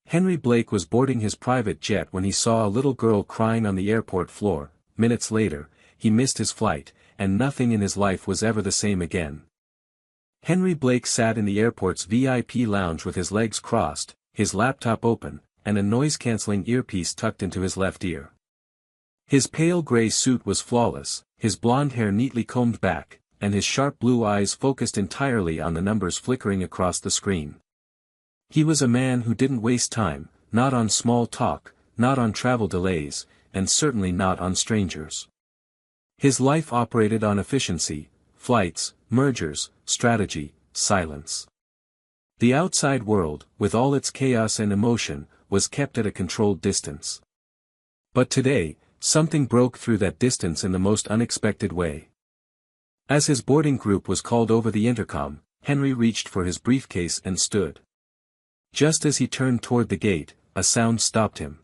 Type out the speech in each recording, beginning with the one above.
Henry Blake was boarding his private jet when he saw a little girl crying on the airport floor. Minutes later, he missed his flight, and nothing in his life was ever the same again. Henry Blake sat in the airport's VIP lounge with his legs crossed, his laptop open, and a noise-canceling earpiece tucked into his left ear. His pale gray suit was flawless, his blonde hair neatly combed back, and his sharp blue eyes focused entirely on the numbers flickering across the screen. He was a man who didn't waste time, not on small talk, not on travel delays, and certainly not on strangers. His life operated on efficiency, flights, mergers, strategy, silence. The outside world, with all its chaos and emotion, was kept at a controlled distance. But today, something broke through that distance in the most unexpected way. As his boarding group was called over the intercom, Henry reached for his briefcase and stood. Just as he turned toward the gate, a sound stopped him.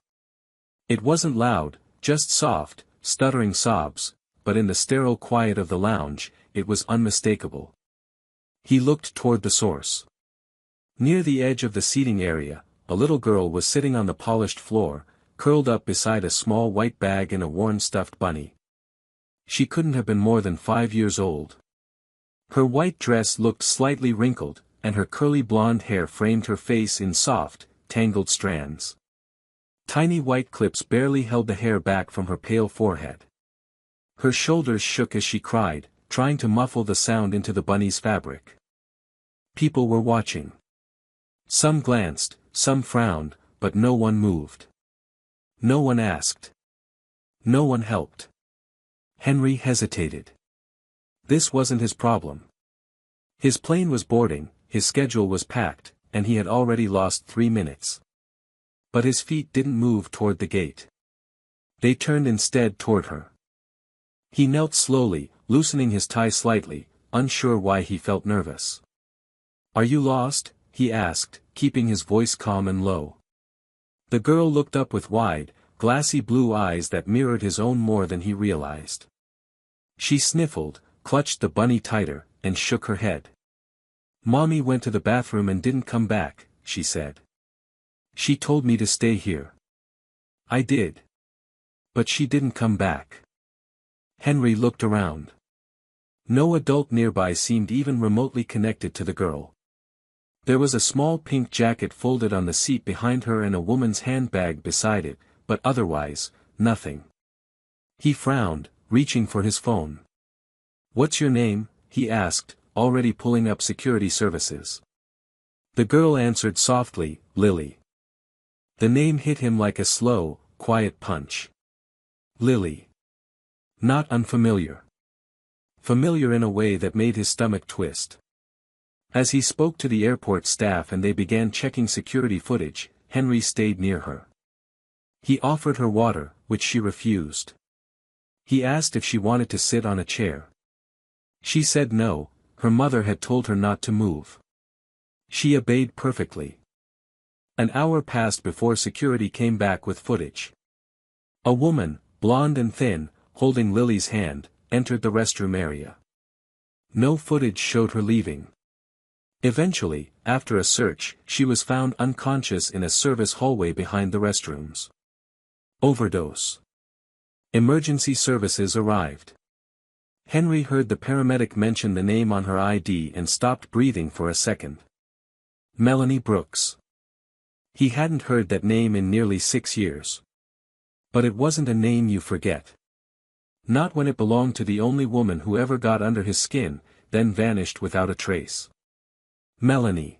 It wasn't loud, just soft, stuttering sobs, but in the sterile quiet of the lounge, it was unmistakable. He looked toward the source. Near the edge of the seating area, a little girl was sitting on the polished floor, curled up beside a small white bag and a worn stuffed bunny. She couldn't have been more than 5 years old. Her white dress looked slightly wrinkled, and her curly blonde hair framed her face in soft, tangled strands. Tiny white clips barely held the hair back from her pale forehead. Her shoulders shook as she cried, trying to muffle the sound into the bunny's fabric. People were watching. Some glanced, some frowned, but no one moved. No one asked. No one helped. Henry hesitated. This wasn't his problem. His plane was boarding, his schedule was packed, and he had already lost 3 minutes. But his feet didn't move toward the gate. They turned instead toward her. He knelt slowly, loosening his tie slightly, unsure why he felt nervous. "Are you lost?" he asked, keeping his voice calm and low. The girl looked up with wide, glassy blue eyes that mirrored his own more than he realized. She sniffled, clutched the bunny tighter, and shook her head. "Mommy went to the bathroom and didn't come back," she said. "She told me to stay here." "I did. But she didn't come back." Henry looked around. No adult nearby seemed even remotely connected to the girl. There was a small pink jacket folded on the seat behind her and a woman's handbag beside it, but otherwise, nothing. He frowned, reaching for his phone. "What's your name?" he asked, already pulling up security services. The girl answered softly, "Lily." The name hit him like a slow, quiet punch. Lily. Not unfamiliar. Familiar in a way that made his stomach twist. As he spoke to the airport staff and they began checking security footage, Henry stayed near her. He offered her water, which she refused. He asked if she wanted to sit on a chair. She said no, her mother had told her not to move. She obeyed perfectly. An hour passed before security came back with footage. A woman, blonde and thin, holding Lily's hand, entered the restroom area. No footage showed her leaving. Eventually, after a search, she was found unconscious in a service hallway behind the restrooms. Overdose. Emergency services arrived. Henry heard the paramedic mention the name on her ID and stopped breathing for a second. Melanie Brooks. He hadn't heard that name in nearly 6 years. But it wasn't a name you forget. Not when it belonged to the only woman who ever got under his skin, then vanished without a trace. Melanie.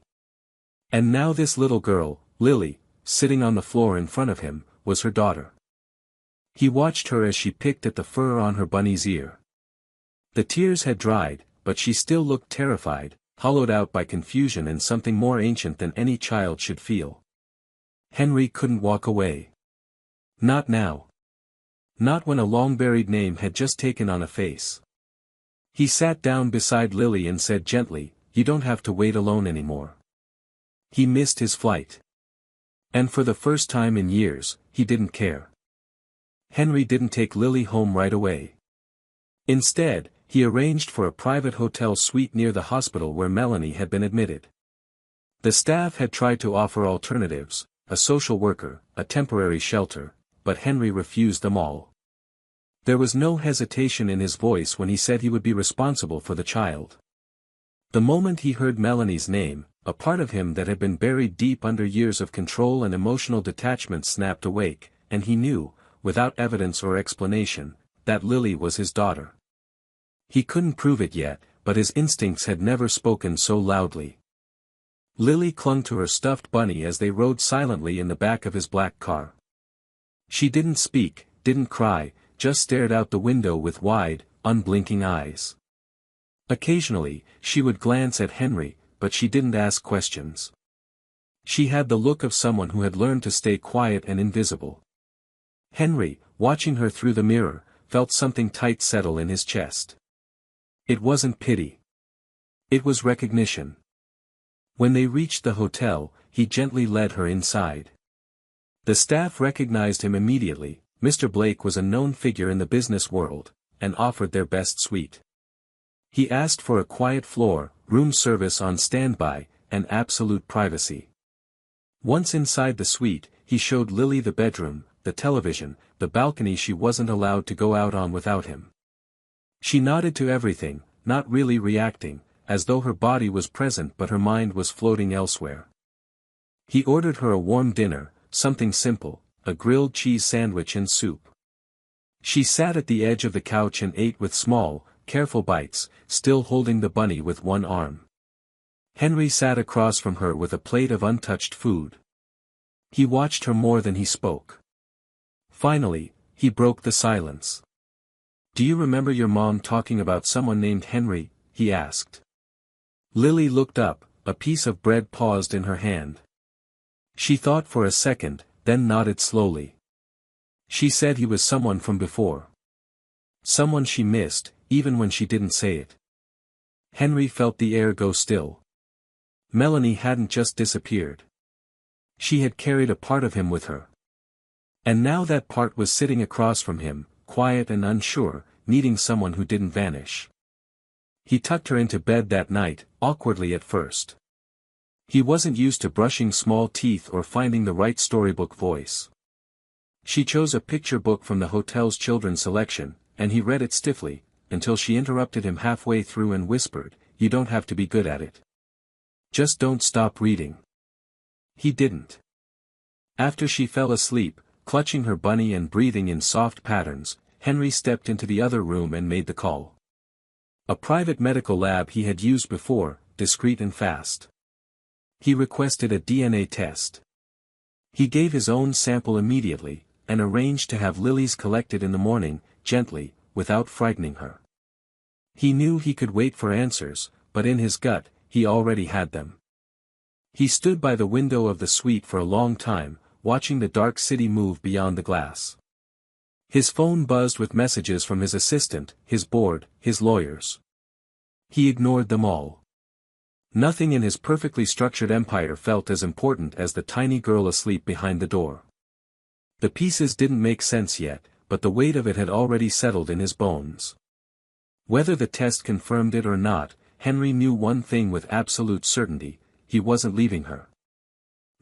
And now this little girl, Lily, sitting on the floor in front of him, was her daughter. He watched her as she picked at the fur on her bunny's ear. The tears had dried, but she still looked terrified, hollowed out by confusion and something more ancient than any child should feel. Henry couldn't walk away. Not now. Not when a long-buried name had just taken on a face. He sat down beside Lily and said gently, "You don't have to wait alone anymore." He missed his flight. And for the first time in years, he didn't care. Henry didn't take Lily home right away. Instead, he arranged for a private hotel suite near the hospital where Melanie had been admitted. The staff had tried to offer alternatives, a social worker, a temporary shelter, but Henry refused them all. There was no hesitation in his voice when he said he would be responsible for the child. The moment he heard Melanie's name, a part of him that had been buried deep under years of control and emotional detachment snapped awake, and he knew, without evidence or explanation, that Lily was his daughter. He couldn't prove it yet, but his instincts had never spoken so loudly. Lily clung to her stuffed bunny as they rode silently in the back of his black car. She didn't speak, didn't cry, just stared out the window with wide, unblinking eyes. Occasionally, she would glance at Henry, but she didn't ask questions. She had the look of someone who had learned to stay quiet and invisible. Henry, watching her through the mirror, felt something tight settle in his chest. It wasn't pity. It was recognition. When they reached the hotel, he gently led her inside. The staff recognized him immediately. Mr. Blake was a known figure in the business world, and offered their best suite. He asked for a quiet floor, room service on standby, and absolute privacy. Once inside the suite, he showed Lily the bedroom, the television, the balcony she wasn't allowed to go out on without him. She nodded to everything, not really reacting, as though her body was present but her mind was floating elsewhere. He ordered her a warm dinner, something simple, a grilled cheese sandwich and soup. She sat at the edge of the couch and ate with small, careful bites, still holding the bunny with one arm. Henry sat across from her with a plate of untouched food. He watched her more than he spoke. Finally, he broke the silence. "Do you remember your mom talking about someone named Henry?" he asked. Lily looked up, a piece of bread paused in her hand. She thought for a second, then nodded slowly. She said he was someone from before. Someone she missed, even when she didn't say it. Henry felt the air go still. Melanie hadn't just disappeared. She had carried a part of him with her. And now that part was sitting across from him, quiet and unsure, needing someone who didn't vanish. He tucked her into bed that night, awkwardly at first. He wasn't used to brushing small teeth or finding the right storybook voice. She chose a picture book from the hotel's children's selection, and he read it stiffly, until she interrupted him halfway through and whispered, "You don't have to be good at it. Just don't stop reading." He didn't. After she fell asleep, clutching her bunny and breathing in soft patterns, Henry stepped into the other room and made the call. A private medical lab he had used before, discreet and fast. He requested a DNA test. He gave his own sample immediately, and arranged to have Lily's collected in the morning, gently, without frightening her. He knew he could wait for answers, but in his gut, he already had them. He stood by the window of the suite for a long time, watching the dark city move beyond the glass. His phone buzzed with messages from his assistant, his board, his lawyers. He ignored them all. Nothing in his perfectly structured empire felt as important as the tiny girl asleep behind the door. The pieces didn't make sense yet, but the weight of it had already settled in his bones. Whether the test confirmed it or not, Henry knew one thing with absolute certainty: he wasn't leaving her.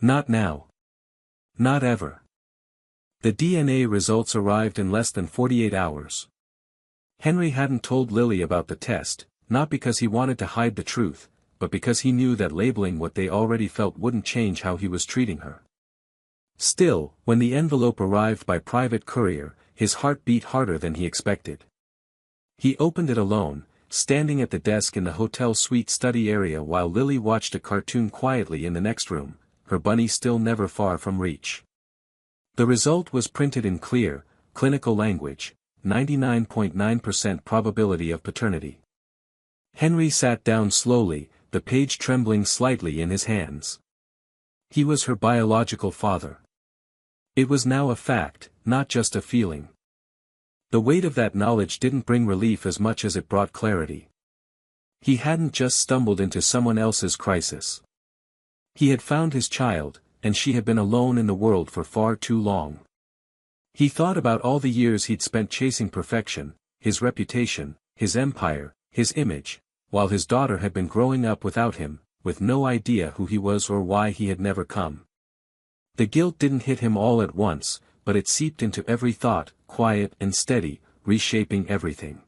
Not now. Not ever. The DNA results arrived in less than 48 hours. Henry hadn't told Lily about the test, not because he wanted to hide the truth, but because he knew that labeling what they already felt wouldn't change how he was treating her. Still, when the envelope arrived by private courier, his heart beat harder than he expected. He opened it alone, standing at the desk in the hotel suite study area while Lily watched a cartoon quietly in the next room, her bunny still never far from reach. The result was printed in clear, clinical language: 99.9% probability of paternity. Henry sat down slowly, the page trembling slightly in his hands. He was her biological father. It was now a fact, not just a feeling. The weight of that knowledge didn't bring relief as much as it brought clarity. He hadn't just stumbled into someone else's crisis. He had found his child, and she had been alone in the world for far too long. He thought about all the years he'd spent chasing perfection, his reputation, his empire, his image, while his daughter had been growing up without him, with no idea who he was or why he had never come. The guilt didn't hit him all at once, but it seeped into every thought, quiet and steady, reshaping everything.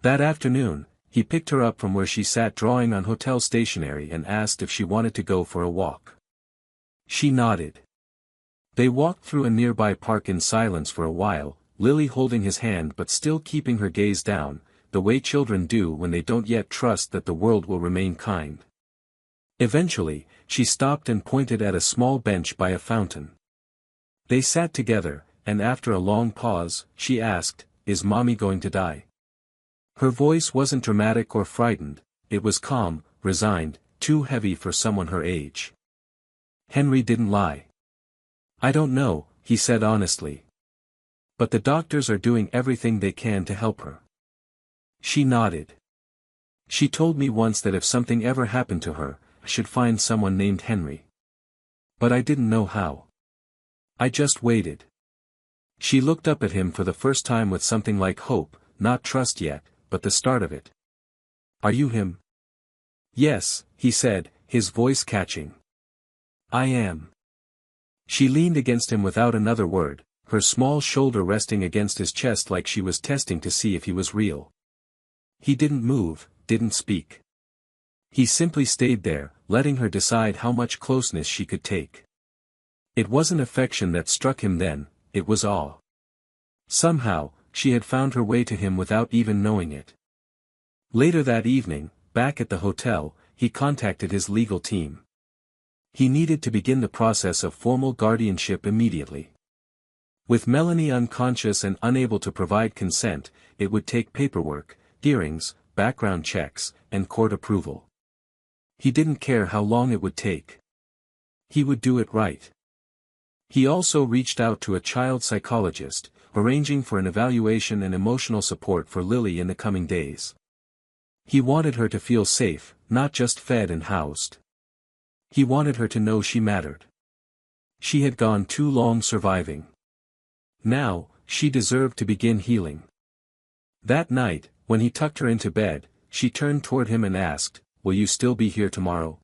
That afternoon, he picked her up from where she sat drawing on hotel stationery and asked if she wanted to go for a walk. She nodded. They walked through a nearby park in silence for a while, Lily holding his hand but still keeping her gaze down, the way children do when they don't yet trust that the world will remain kind. Eventually, she stopped and pointed at a small bench by a fountain. They sat together, and after a long pause, she asked, "Is Mommy going to die?" Her voice wasn't dramatic or frightened, it was calm, resigned, too heavy for someone her age. Henry didn't lie. "I don't know," he said honestly. "But the doctors are doing everything they can to help her." She nodded. "She told me once that if something ever happened to her, I should find someone named Henry. But I didn't know how. I just waited." She looked up at him for the first time with something like hope, not trust yet, but the start of it. "Are you him?" "Yes," he said, his voice catching. "I am." She leaned against him without another word, her small shoulder resting against his chest like she was testing to see if he was real. He didn't move, didn't speak. He simply stayed there, letting her decide how much closeness she could take. It wasn't affection that struck him then, it was awe. Somehow, she had found her way to him without even knowing it. Later that evening, back at the hotel, he contacted his legal team. He needed to begin the process of formal guardianship immediately. With Melanie unconscious and unable to provide consent, it would take paperwork, hearings, background checks, and court approval. He didn't care how long it would take. He would do it right. He also reached out to a child psychologist, arranging for an evaluation and emotional support for Lily in the coming days. He wanted her to feel safe, not just fed and housed. He wanted her to know she mattered. She had gone too long surviving. Now, she deserved to begin healing. That night, when he tucked her into bed, she turned toward him and asked, "Will you still be here tomorrow?"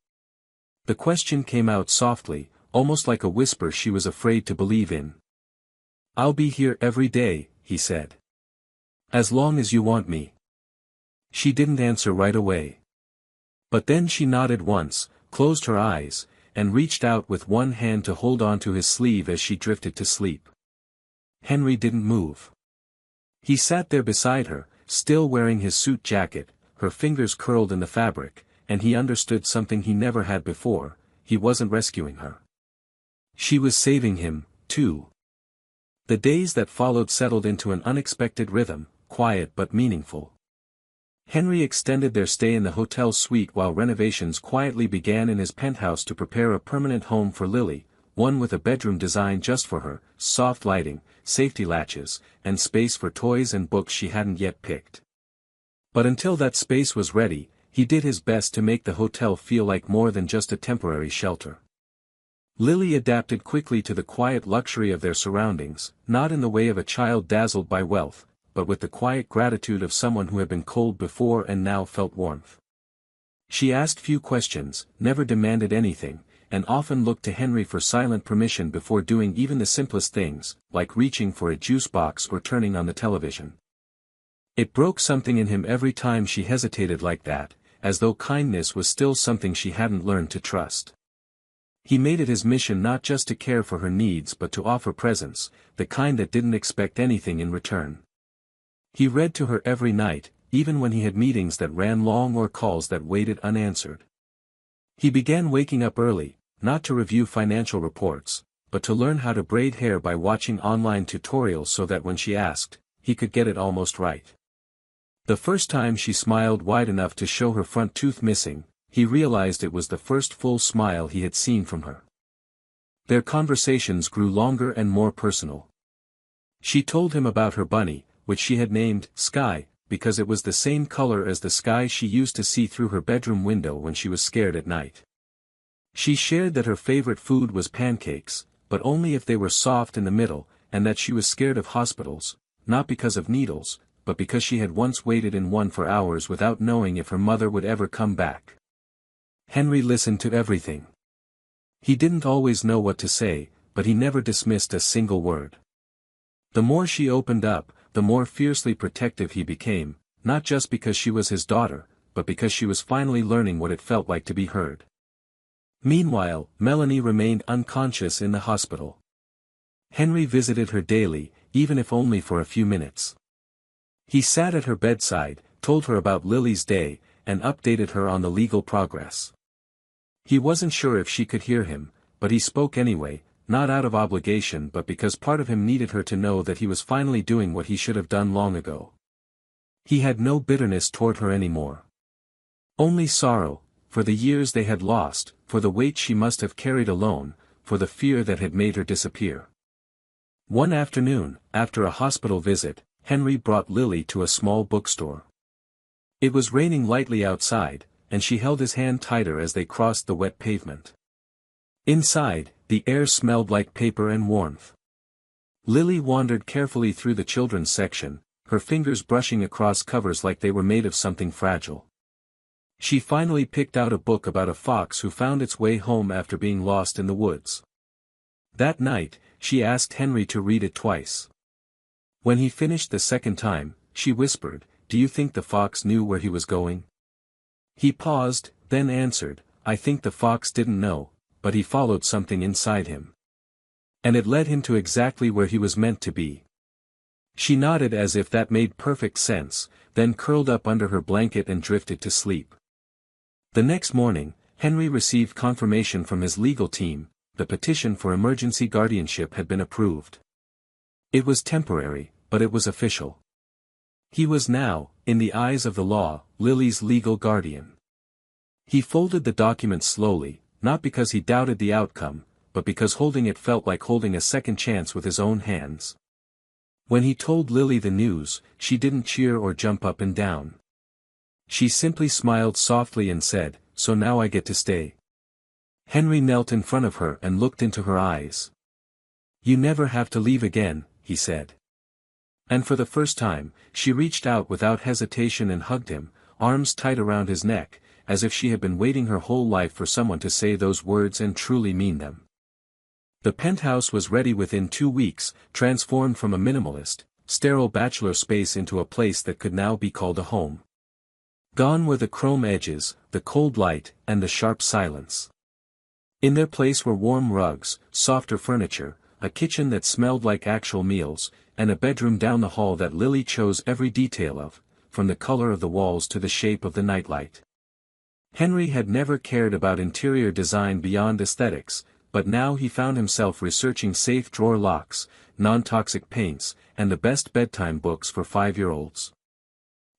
The question came out softly, almost like a whisper she was afraid to believe in. "I'll be here every day," he said. "As long as you want me." She didn't answer right away. But then she nodded once, closed her eyes, and reached out with one hand to hold onto his sleeve as she drifted to sleep. Henry didn't move. He sat there beside her, still wearing his suit jacket, her fingers curled in the fabric, and he understood something he never had before: he wasn't rescuing her. She was saving him, too. The days that followed settled into an unexpected rhythm, quiet but meaningful. Henry extended their stay in the hotel suite while renovations quietly began in his penthouse to prepare a permanent home for Lily, one with a bedroom designed just for her, soft lighting, safety latches, and space for toys and books she hadn't yet picked. But until that space was ready, he did his best to make the hotel feel like more than just a temporary shelter. Lily adapted quickly to the quiet luxury of their surroundings, not in the way of a child dazzled by wealth, but with the quiet gratitude of someone who had been cold before and now felt warmth. She asked few questions, never demanded anything, and often looked to Henry for silent permission before doing even the simplest things, like reaching for a juice box or turning on the television. It broke something in him every time she hesitated like that, as though kindness was still something she hadn't learned to trust. He made it his mission not just to care for her needs but to offer presence, the kind that didn't expect anything in return. He read to her every night, even when he had meetings that ran long or calls that waited unanswered. He began waking up early, not to review financial reports, but to learn how to braid hair by watching online tutorials so that when she asked, he could get it almost right. The first time she smiled wide enough to show her front tooth missing, he realized it was the first full smile he had seen from her. Their conversations grew longer and more personal. She told him about her bunny, which she had named Sky, because it was the same color as the sky she used to see through her bedroom window when she was scared at night. She shared that her favorite food was pancakes, but only if they were soft in the middle, and that she was scared of hospitals, not because of needles, but because she had once waited in one for hours without knowing if her mother would ever come back. Henry listened to everything. He didn't always know what to say, but he never dismissed a single word. The more she opened up, the more fiercely protective he became, not just because she was his daughter, but because she was finally learning what it felt like to be heard. Meanwhile, Melanie remained unconscious in the hospital. Henry visited her daily, even if only for a few minutes. He sat at her bedside, told her about Lily's day, and updated her on the legal progress. He wasn't sure if she could hear him, but he spoke anyway, not out of obligation but because part of him needed her to know that he was finally doing what he should have done long ago. He had no bitterness toward her anymore. Only sorrow, for the years they had lost, for the weight she must have carried alone, for the fear that had made her disappear. One afternoon, after a hospital visit, Henry brought Lily to a small bookstore. It was raining lightly outside, and she held his hand tighter as they crossed the wet pavement. Inside, the air smelled like paper and warmth. Lily wandered carefully through the children's section, her fingers brushing across covers like they were made of something fragile. She finally picked out a book about a fox who found its way home after being lost in the woods. That night, she asked Henry to read it twice. When he finished the second time, she whispered, "Do you think the fox knew where he was going?" He paused, then answered, "I think the fox didn't know, but he followed something inside him. And it led him to exactly where he was meant to be." She nodded as if that made perfect sense, then curled up under her blanket and drifted to sleep. The next morning, Henry received confirmation from his legal team. The petition for emergency guardianship had been approved. It was temporary, but it was official. He was now, in the eyes of the law, Lily's legal guardian. He folded the document slowly, not because he doubted the outcome, but because holding it felt like holding a second chance with his own hands. When he told Lily the news, she didn't cheer or jump up and down. She simply smiled softly and said, "So now I get to stay." Henry knelt in front of her and looked into her eyes. "You never have to leave again," he said. And for the first time, she reached out without hesitation and hugged him, arms tight around his neck, as if she had been waiting her whole life for someone to say those words and truly mean them. The penthouse was ready within 2 weeks, transformed from a minimalist, sterile bachelor space into a place that could now be called a home. Gone were the chrome edges, the cold light, and the sharp silence. In their place were warm rugs, softer furniture, a kitchen that smelled like actual meals, and a bedroom down the hall that Lily chose every detail of, from the color of the walls to the shape of the nightlight. Henry had never cared about interior design beyond aesthetics, but now he found himself researching safe drawer locks, non-toxic paints, and the best bedtime books for 5-year-olds.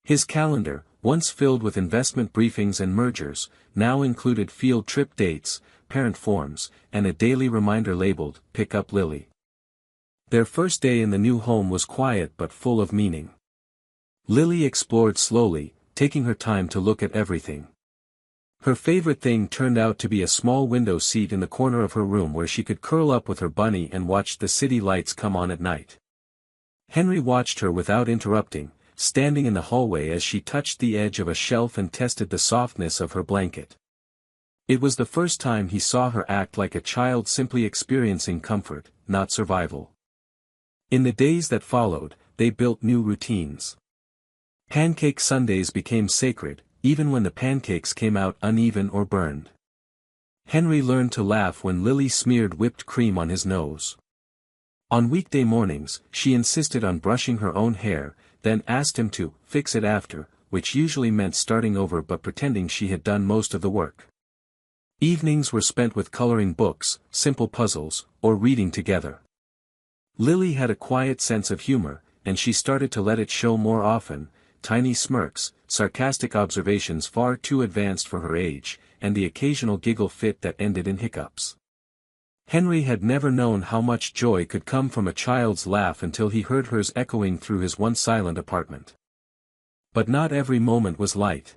His calendar, once filled with investment briefings and mergers, now included field trip dates, parent forms, and a daily reminder labeled, "Pick up Lily." Their first day in the new home was quiet but full of meaning. Lily explored slowly, taking her time to look at everything. Her favorite thing turned out to be a small window seat in the corner of her room where she could curl up with her bunny and watch the city lights come on at night. Henry watched her without interrupting, standing in the hallway as she touched the edge of a shelf and tested the softness of her blanket. It was the first time he saw her act like a child simply experiencing comfort, not survival. In the days that followed, they built new routines. Pancake Sundays became sacred, even when the pancakes came out uneven or burned. Henry learned to laugh when Lily smeared whipped cream on his nose. On weekday mornings, she insisted on brushing her own hair, then asked him to fix it after, which usually meant starting over but pretending she had done most of the work. Evenings were spent with coloring books, simple puzzles, or reading together. Lily had a quiet sense of humor, and she started to let it show more often, tiny smirks, sarcastic observations far too advanced for her age, and the occasional giggle fit that ended in hiccups. Henry had never known how much joy could come from a child's laugh until he heard hers echoing through his once silent apartment. But not every moment was light.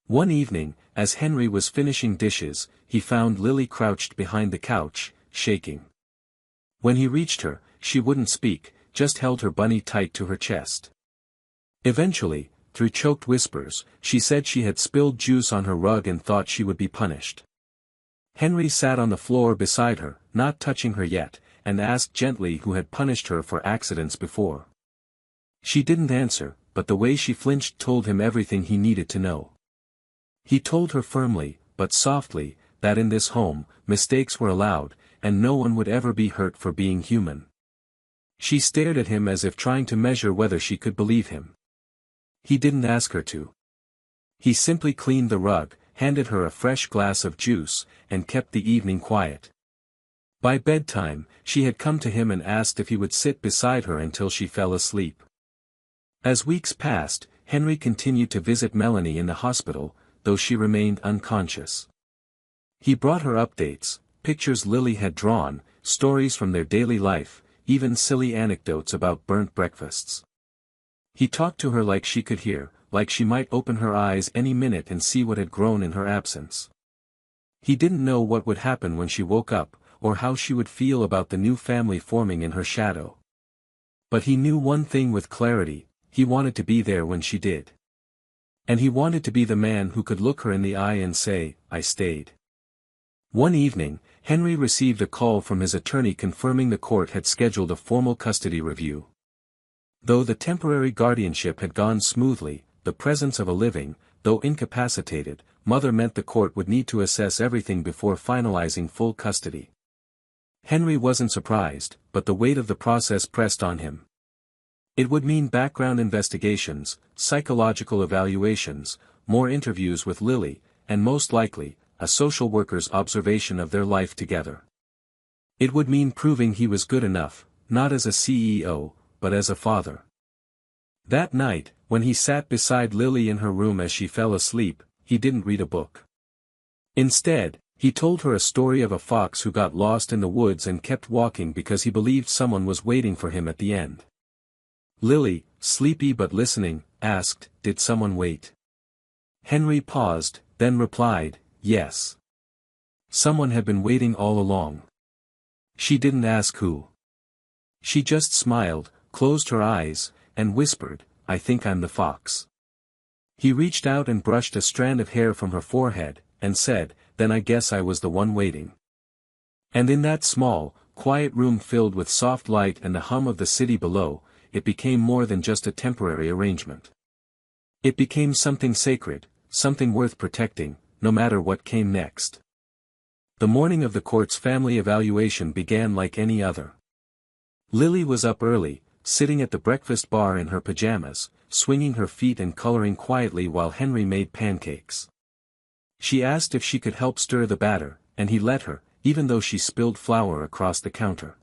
One evening, as Henry was finishing dishes, he found Lily crouched behind the couch, shaking. When he reached her, she wouldn't speak, just held her bunny tight to her chest. Eventually, through choked whispers, she said she had spilled juice on her rug and thought she would be punished. Henry sat on the floor beside her, not touching her yet, and asked gently who had punished her for accidents before. She didn't answer, but the way she flinched told him everything he needed to know. He told her firmly, but softly, that in this home, mistakes were allowed, and no one would ever be hurt for being human. She stared at him as if trying to measure whether she could believe him. He didn't ask her to. He simply cleaned the rug, handed her a fresh glass of juice, and kept the evening quiet. By bedtime, she had come to him and asked if he would sit beside her until she fell asleep. As weeks passed, Henry continued to visit Melanie in the hospital, though she remained unconscious. He brought her updates, pictures Lily had drawn, stories from their daily life, even silly anecdotes about burnt breakfasts. He talked to her like she could hear, like she might open her eyes any minute and see what had grown in her absence. He didn't know what would happen when she woke up, or how she would feel about the new family forming in her shadow. But he knew one thing with clarity: he wanted to be there when she did. And he wanted to be the man who could look her in the eye and say, "I stayed." One evening, Henry received a call from his attorney confirming the court had scheduled a formal custody review. Though the temporary guardianship had gone smoothly, the presence of a living, though incapacitated, mother meant the court would need to assess everything before finalizing full custody. Henry wasn't surprised, but the weight of the process pressed on him. It would mean background investigations, psychological evaluations, more interviews with Lily, and most likely, a social worker's observation of their life together. It would mean proving he was good enough, not as a CEO, but as a father. That night, when he sat beside Lily in her room as she fell asleep, he didn't read a book. Instead, he told her a story of a fox who got lost in the woods and kept walking because he believed someone was waiting for him at the end. Lily, sleepy but listening, asked, "Did someone wait?" Henry paused, then replied, "Yes. Someone had been waiting all along." She didn't ask who. She just smiled, closed her eyes, and whispered, "I think I'm the fox." He reached out and brushed a strand of hair from her forehead, and said, "Then I guess I was the one waiting." And in that small, quiet room filled with soft light and the hum of the city below, it became more than just a temporary arrangement. It became something sacred, something worth protecting, no matter what came next. The morning of the court's family evaluation began like any other. Lily was up early, sitting at the breakfast bar in her pajamas, swinging her feet and coloring quietly while Henry made pancakes. She asked if she could help stir the batter, and he let her, even though she spilled flour across the counter.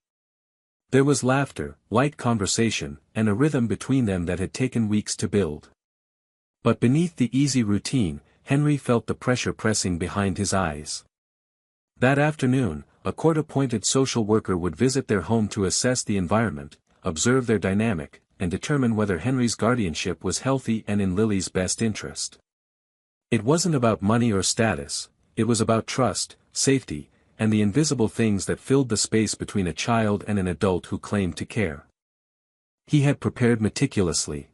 There was laughter, light conversation, and a rhythm between them that had taken weeks to build. But beneath the easy routine, Henry felt the pressure pressing behind his eyes. That afternoon, a court-appointed social worker would visit their home to assess the environment, observe their dynamic, and determine whether Henry's guardianship was healthy and in Lily's best interest. It wasn't about money or status, it was about trust, safety, and the invisible things that filled the space between a child and an adult who claimed to care. He had prepared meticulously.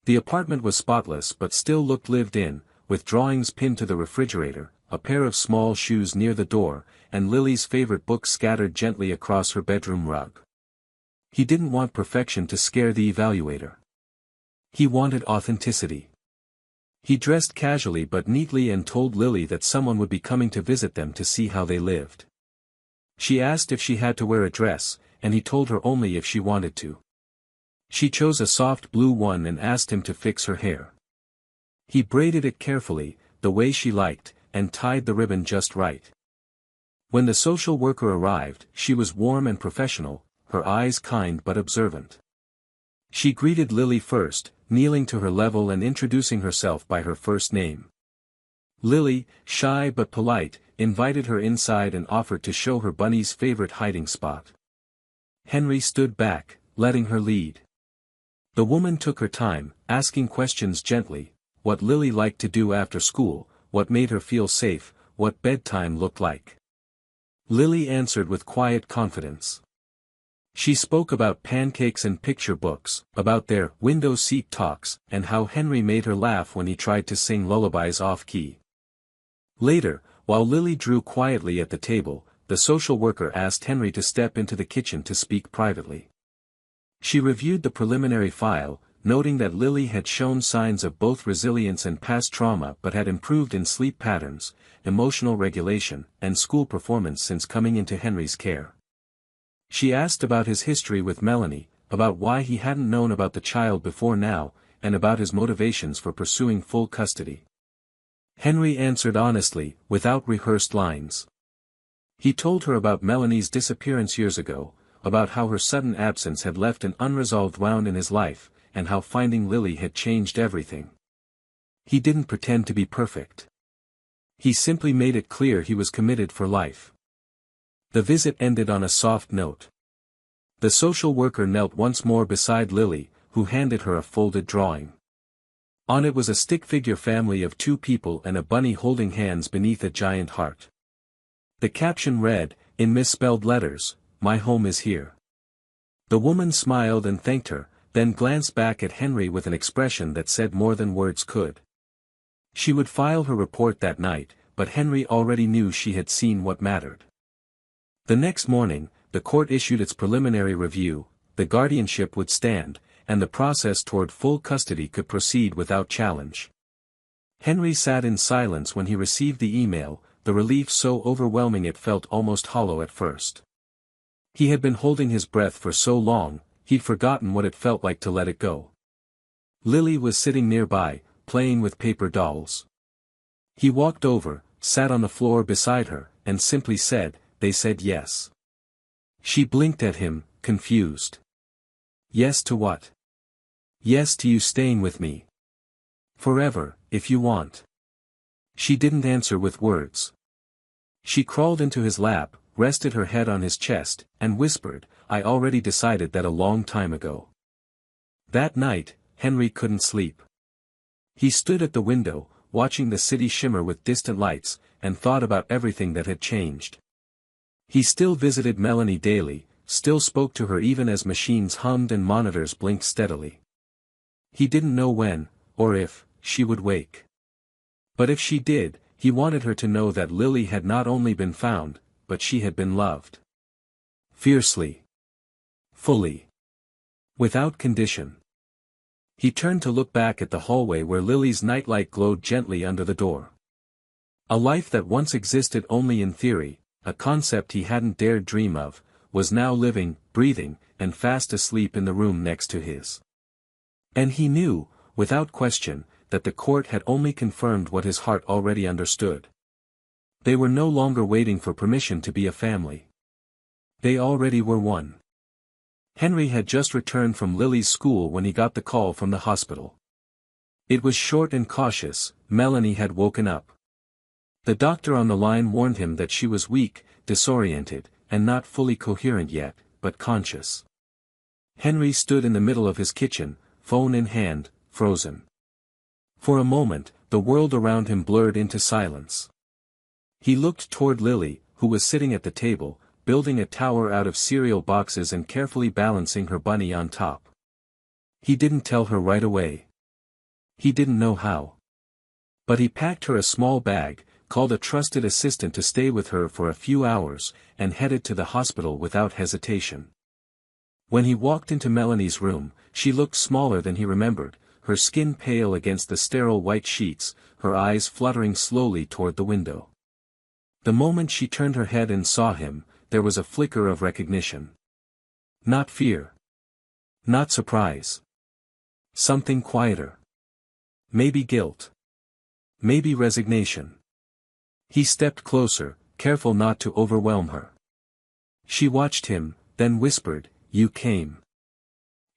The apartment was spotless but still looked lived in, with drawings pinned to the refrigerator, a pair of small shoes near the door, and Lily's favorite books scattered gently across her bedroom rug. He didn't want perfection to scare the evaluator. He wanted authenticity. He dressed casually but neatly and told Lily that someone would be coming to visit them to see how they lived. She asked if she had to wear a dress, and he told her only if she wanted to. She chose a soft blue one and asked him to fix her hair. He braided it carefully, the way she liked, and tied the ribbon just right. When the social worker arrived, she was warm and professional, her eyes kind but observant. She greeted Lily first, kneeling to her level and introducing herself by her first name. Lily, shy but polite, invited her inside and offered to show her Bunny's favorite hiding spot. Henry stood back, letting her lead. The woman took her time, asking questions gently: what Lily liked to do after school, what made her feel safe, what bedtime looked like. Lily answered with quiet confidence. She spoke about pancakes and picture books, about their window seat talks, and how Henry made her laugh when he tried to sing lullabies off-key. Later, While Lily drew quietly at the table, the social worker asked Henry to step into the kitchen to speak privately. She reviewed the preliminary file, noting that Lily had shown signs of both resilience and past trauma but had improved in sleep patterns, emotional regulation, and school performance since coming into Henry's care. She asked about his history with Melanie, about why he hadn't known about the child before now, and about his motivations for pursuing full custody. Henry answered honestly, without rehearsed lines. He told her about Melanie's disappearance years ago, about how her sudden absence had left an unresolved wound in his life, and how finding Lily had changed everything. He didn't pretend to be perfect. He simply made it clear he was committed for life. The visit ended on a soft note. The social worker knelt once more beside Lily, who handed her a folded drawing. On it was a stick figure family of 2 people and a bunny holding hands beneath a giant heart. The caption read, in misspelled letters, "My home is here." The woman smiled and thanked her, then glanced back at Henry with an expression that said more than words could. She would file her report that night, but Henry already knew she had seen what mattered. The next morning, the court issued its preliminary review, the guardianship would stand, and the process toward full custody could proceed without challenge. Henry sat in silence when he received the email, the relief so overwhelming it felt almost hollow at first. He had been holding his breath for so long, he'd forgotten what it felt like to let it go. Lily was sitting nearby, playing with paper dolls. He walked over, sat on the floor beside her, and simply said, "They said yes." She blinked at him, confused. "Yes to what?" "Yes to you staying with me. Forever, if you want." She didn't answer with words. She crawled into his lap, rested her head on his chest, and whispered, "I already decided that a long time ago." That night, Henry couldn't sleep. He stood at the window, watching the city shimmer with distant lights, and thought about everything that had changed. He still visited Melanie daily, still spoke to her even as machines hummed and monitors blinked steadily. He didn't know when, or if, she would wake. But if she did, he wanted her to know that Lily had not only been found, but she had been loved. Fiercely. Fully. Without condition. He turned to look back at the hallway where Lily's nightlight glowed gently under the door. A life that once existed only in theory, a concept he hadn't dared dream of, was now living, breathing, and fast asleep in the room next to his. And he knew, without question, that the court had only confirmed what his heart already understood. They were no longer waiting for permission to be a family. They already were one. Henry had just returned from Lily's school when he got the call from the hospital. It was short and cautious. Melanie had woken up. The doctor on the line warned him that she was weak, disoriented, and not fully coherent yet, but conscious. Henry stood in the middle of his kitchen, phone in hand, frozen. For a moment, the world around him blurred into silence. He looked toward Lily, who was sitting at the table, building a tower out of cereal boxes and carefully balancing her bunny on top. He didn't tell her right away. He didn't know how. But he packed her a small bag, called a trusted assistant to stay with her for a few hours, and headed to the hospital without hesitation. When he walked into Melanie's room, she looked smaller than he remembered, her skin pale against the sterile white sheets, her eyes fluttering slowly toward the window. The moment she turned her head and saw him, there was a flicker of recognition. Not fear. Not surprise. Something quieter. Maybe guilt. Maybe resignation. He stepped closer, careful not to overwhelm her. She watched him, then whispered, "You came."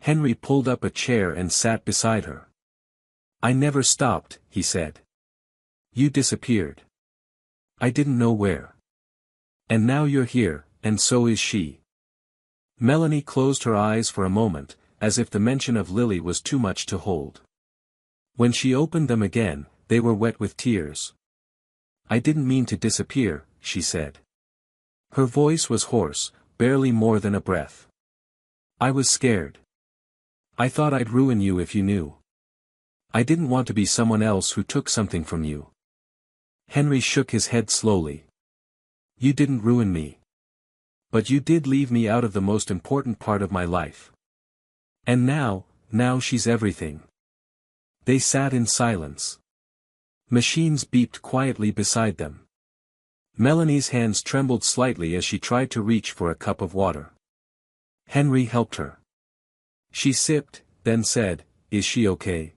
Henry pulled up a chair and sat beside her. "I never stopped," he said. "You disappeared. I didn't know where. And now you're here, and so is she." Melanie closed her eyes for a moment, as if the mention of Lily was too much to hold. When she opened them again, they were wet with tears. "I didn't mean to disappear," she said. Her voice was hoarse, barely more than a breath. "I was scared. I thought I'd ruin you if you knew. I didn't want to be someone else who took something from you." Henry shook his head slowly. You didn't ruin me. But you did leave me out of the most important part of my life. And now she's everything. They sat in silence. Machines beeped quietly beside them. Melanie's hands trembled slightly as she tried to reach for a cup of water. Henry helped her. She sipped, then said, "Is she okay?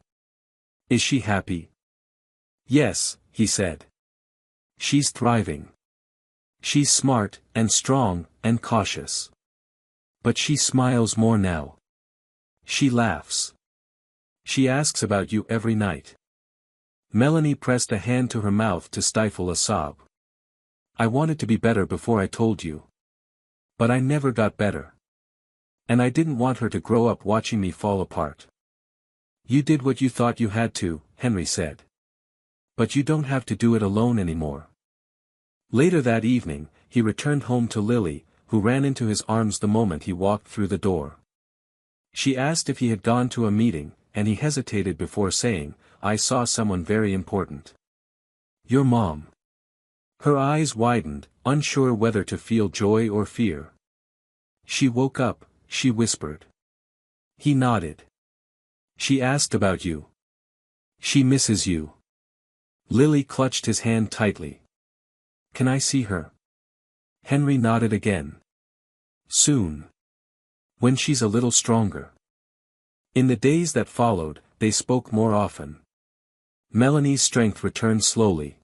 Is she happy?" "Yes," he said. "She's thriving. She's smart, and strong, and cautious. But she smiles more now. She laughs. She asks about you every night." Melanie pressed a hand to her mouth to stifle a sob. "I wanted to be better before I told you. But I never got better. And I didn't want her to grow up watching me fall apart." "You did what you thought you had to," Henry said. "But you don't have to do it alone anymore." Later that evening, he returned home to Lily, who ran into his arms the moment he walked through the door. She asked if he had gone to a meeting, and he hesitated before saying, "I saw someone very important." "Your mom." Her eyes widened, unsure whether to feel joy or fear. "She woke up," she whispered. He nodded. "She asked about you. She misses you." Lily clutched his hand tightly. "Can I see her?" Henry nodded again. "Soon. When she's a little stronger." In the days that followed, they spoke more often. Melanie's strength returned slowly.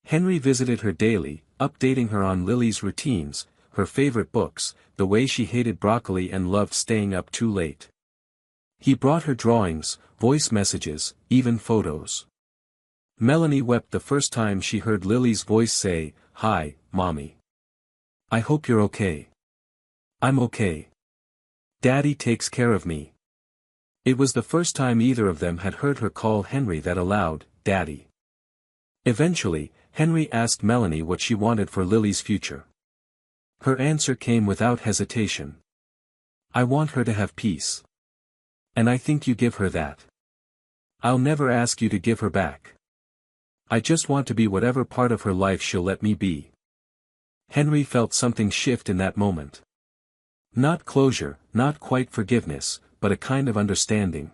Henry visited her daily, updating her on Lily's routines, her favorite books, the way she hated broccoli and loved staying up too late. He brought her drawings, voice messages, even photos. Melanie wept the first time she heard Lily's voice say, "Hi, Mommy. I hope you're okay." "I'm okay. Daddy takes care of me." It was the first time either of them had heard her call Henry that aloud, Daddy. Eventually, Henry asked Melanie what she wanted for Lily's future. Her answer came without hesitation. "I want her to have peace. And I think you give her that. I'll never ask you to give her back. I just want to be whatever part of her life she'll let me be." Henry felt something shift in that moment. Not closure, not quite forgiveness, but a kind of understanding.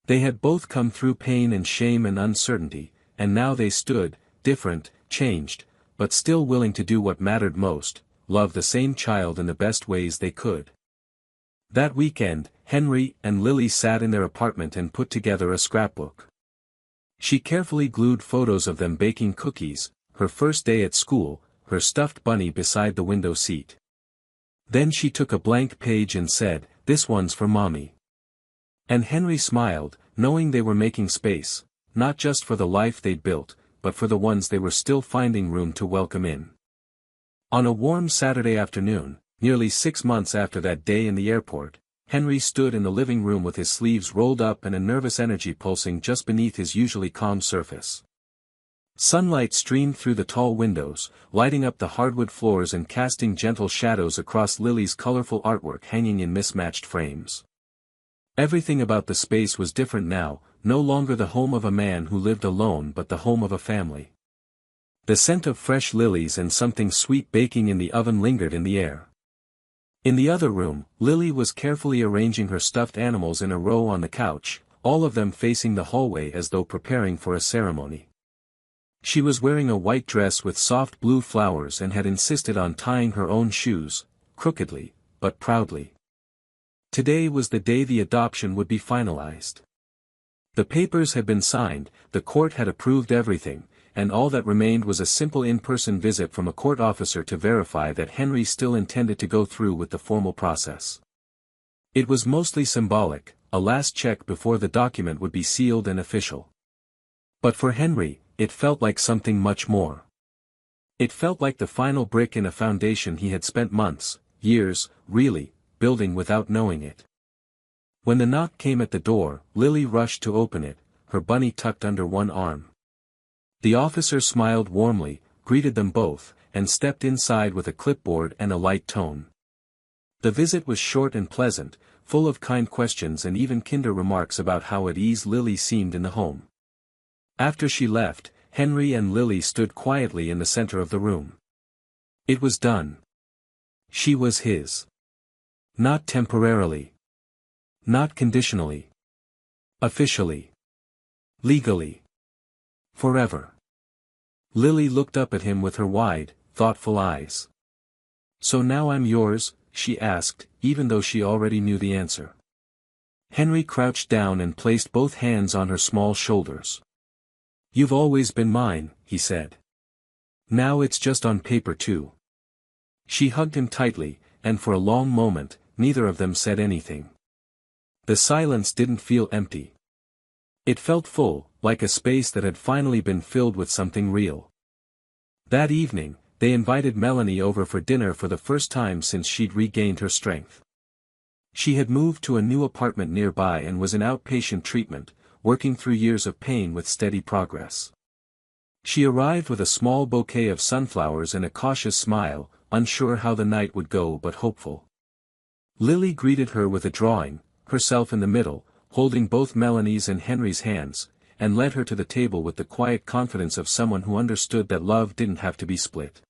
They had both come through pain and shame and uncertainty, and now they stood, different, changed, but still willing to do what mattered most, love the same child in the best ways they could. That weekend, Henry and Lily sat in their apartment and put together a scrapbook. She carefully glued photos of them baking cookies, her first day at school, her stuffed bunny beside the window seat. Then she took a blank page and said, "This one's for Mommy." And Henry smiled, knowing they were making space, not just for the life they'd built, but for the ones they were still finding room to welcome in. On a warm Saturday afternoon, nearly 6 months after that day in the airport, Henry stood in the living room with his sleeves rolled up and a nervous energy pulsing just beneath his usually calm surface. Sunlight streamed through the tall windows, lighting up the hardwood floors and casting gentle shadows across Lily's colorful artwork hanging in mismatched frames. Everything about the space was different now, no longer the home of a man who lived alone but the home of a family. The scent of fresh lilies and something sweet baking in the oven lingered in the air. In the other room, Lily was carefully arranging her stuffed animals in a row on the couch, all of them facing the hallway as though preparing for a ceremony. She was wearing a white dress with soft blue flowers and had insisted on tying her own shoes, crookedly, but proudly. Today was the day the adoption would be finalized. The papers had been signed, the court had approved everything, and all that remained was a simple in-person visit from a court officer to verify that Henry still intended to go through with the formal process. It was mostly symbolic, a last check before the document would be sealed and official. But for Henry, it felt like something much more. It felt like the final brick in a foundation he had spent months, years, really, building without knowing it. When the knock came at the door, Lily rushed to open it, her bunny tucked under one arm. The officer smiled warmly, greeted them both, and stepped inside with a clipboard and a light tone. The visit was short and pleasant, full of kind questions and even kinder remarks about how at ease Lily seemed in the home. After she left, Henry and Lily stood quietly in the center of the room. It was done. She was his. Not temporarily. Not conditionally. Officially. Legally. Forever. Lily looked up at him with her wide, thoughtful eyes. "So now I'm yours?" she asked, even though she already knew the answer. Henry crouched down and placed both hands on her small shoulders. "You've always been mine," he said. "Now it's just on paper too." She hugged him tightly, and for a long moment, neither of them said anything. The silence didn't feel empty. It felt full, like a space that had finally been filled with something real. That evening, they invited Melanie over for dinner for the first time since she'd regained her strength. She had moved to a new apartment nearby and was in outpatient treatment, working through years of pain with steady progress. She arrived with a small bouquet of sunflowers and a cautious smile, unsure how the night would go but hopeful. Lily greeted her with a drawing, herself in the middle, holding both Melanie's and Henry's hands, and led her to the table with the quiet confidence of someone who understood that love didn't have to be split.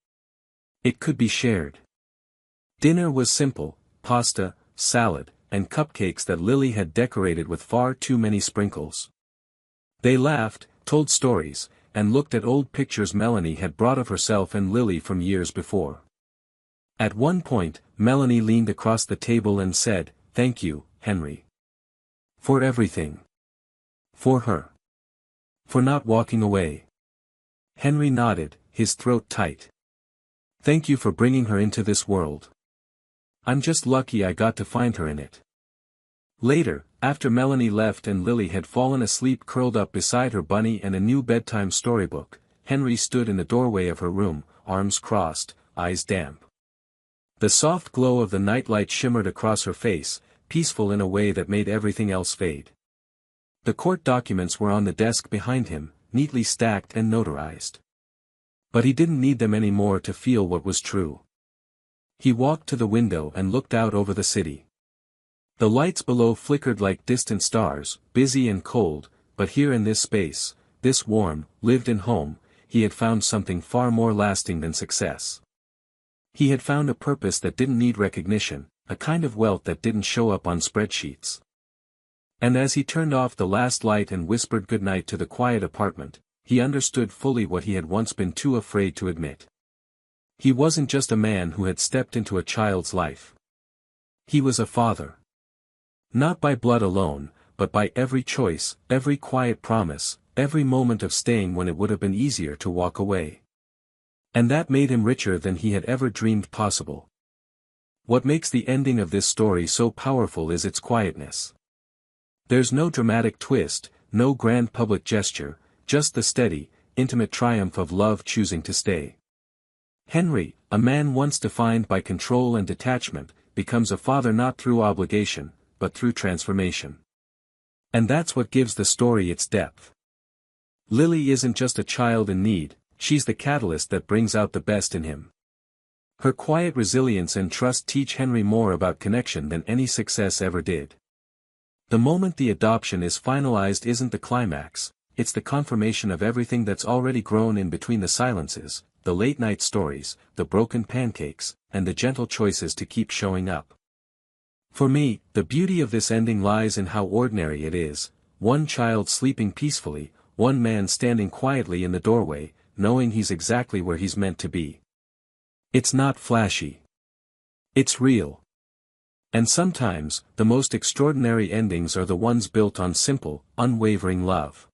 It could be shared. Dinner was simple: pasta, salad, and cupcakes that Lily had decorated with far too many sprinkles. They laughed, told stories, and looked at old pictures Melanie had brought of herself and Lily from years before. At one point, Melanie leaned across the table and said, "Thank you, Henry. For everything. For her. For not walking away." Henry nodded, his throat tight. "Thank you for bringing her into this world. I'm just lucky I got to find her in it." Later, after Melanie left and Lily had fallen asleep curled up beside her bunny and a new bedtime storybook, Henry stood in the doorway of her room, arms crossed, eyes damp. The soft glow of the nightlight shimmered across her face, peaceful in a way that made everything else fade. The court documents were on the desk behind him, neatly stacked and notarized. But he didn't need them anymore to feel what was true. He walked to the window and looked out over the city. The lights below flickered like distant stars, busy and cold, but here in this space, this warm, lived-in home, he had found something far more lasting than success. He had found a purpose that didn't need recognition, a kind of wealth that didn't show up on spreadsheets. And as he turned off the last light and whispered goodnight to the quiet apartment, he understood fully what he had once been too afraid to admit. He wasn't just a man who had stepped into a child's life. He was a father. Not by blood alone, but by every choice, every quiet promise, every moment of staying when it would have been easier to walk away. And that made him richer than he had ever dreamed possible. What makes the ending of this story so powerful is its quietness. There's no dramatic twist, no grand public gesture, just the steady, intimate triumph of love choosing to stay. Henry, a man once defined by control and detachment, becomes a father not through obligation, but through transformation. And that's what gives the story its depth. Lily isn't just a child in need, she's the catalyst that brings out the best in him. Her quiet resilience and trust teach Henry more about connection than any success ever did. The moment the adoption is finalized isn't the climax, it's the confirmation of everything that's already grown in between: the silences, the late-night stories, the broken pancakes, and the gentle choices to keep showing up. For me, the beauty of this ending lies in how ordinary it is: one child sleeping peacefully, one man standing quietly in the doorway, knowing he's exactly where he's meant to be. It's not flashy. It's real. And sometimes, the most extraordinary endings are the ones built on simple, unwavering love.